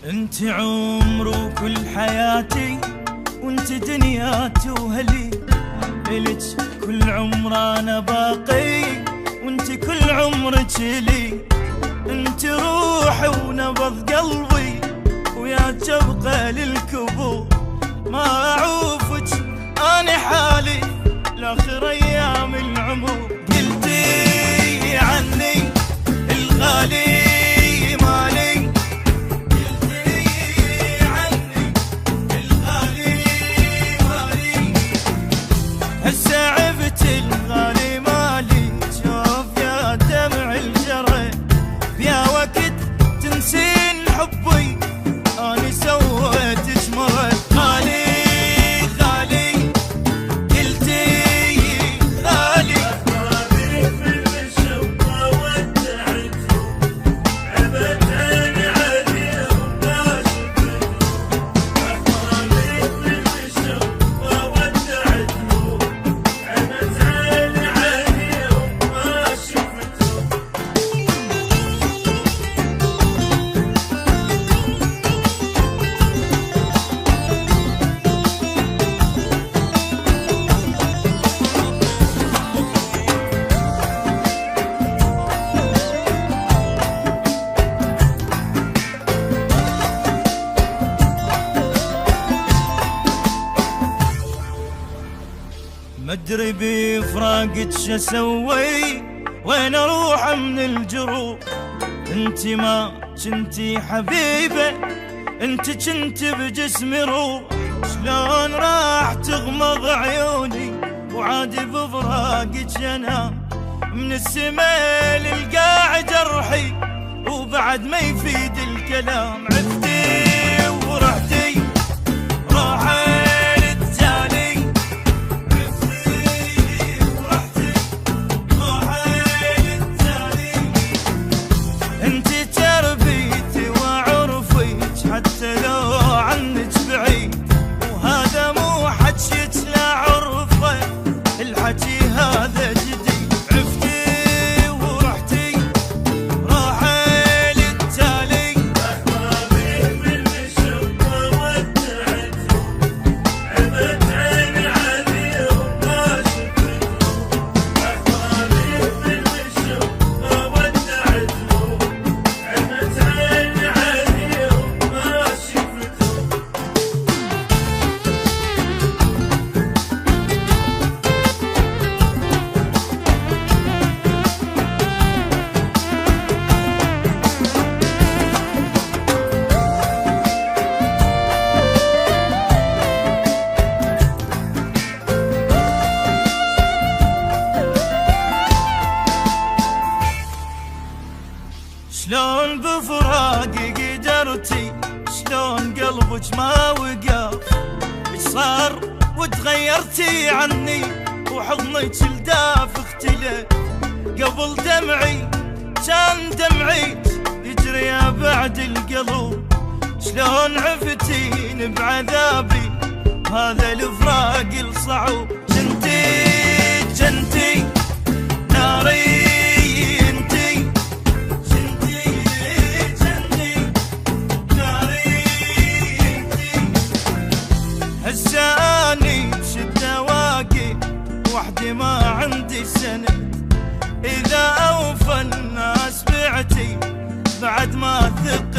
انت عمر وكل حياتي، وانت دنياتي وهلي، الك كل عمر انا باقي، وانت كل عمرك لي، انت روحي ونبض قلبي، ويا تبقى للكبور ما اعوفك اني حالي لاخر ايام العمر. قلتي عني الغالي مدري بفراقك شسوي، وين اروح من الجروح؟ انت ما كنتي حبيبه، انت كنت بجسمي روح، شلون راح تغمض عيوني وعادي بفراقك انام؟ من السما للقاع جرحي وبعد ما يفيد الكلام، عفتي ورحتي روحي هذا جديد. عفتي ورحتي روحي للتالي، أحبابي من الشقة ودعتهم، عمت عيني عليهم ما شفتهم، أحبابي من الشقة ودعتهم، عمت عيني عليهم ما شفتهم. شلون بفراقي قدرتي، شلون قلبك ما وقف، ايش صار وتغيرتي عني، وحضنك الداف اختلف، قبل دمعي كان دمعي يجري بعد القلب، شلون عفتين بعذابي هذا الفراق الصعب. جنتي ناري هساني بشدة واقي وحدي ما عندي سنة، إذا أوفى الناس بعتي بعد ما ثق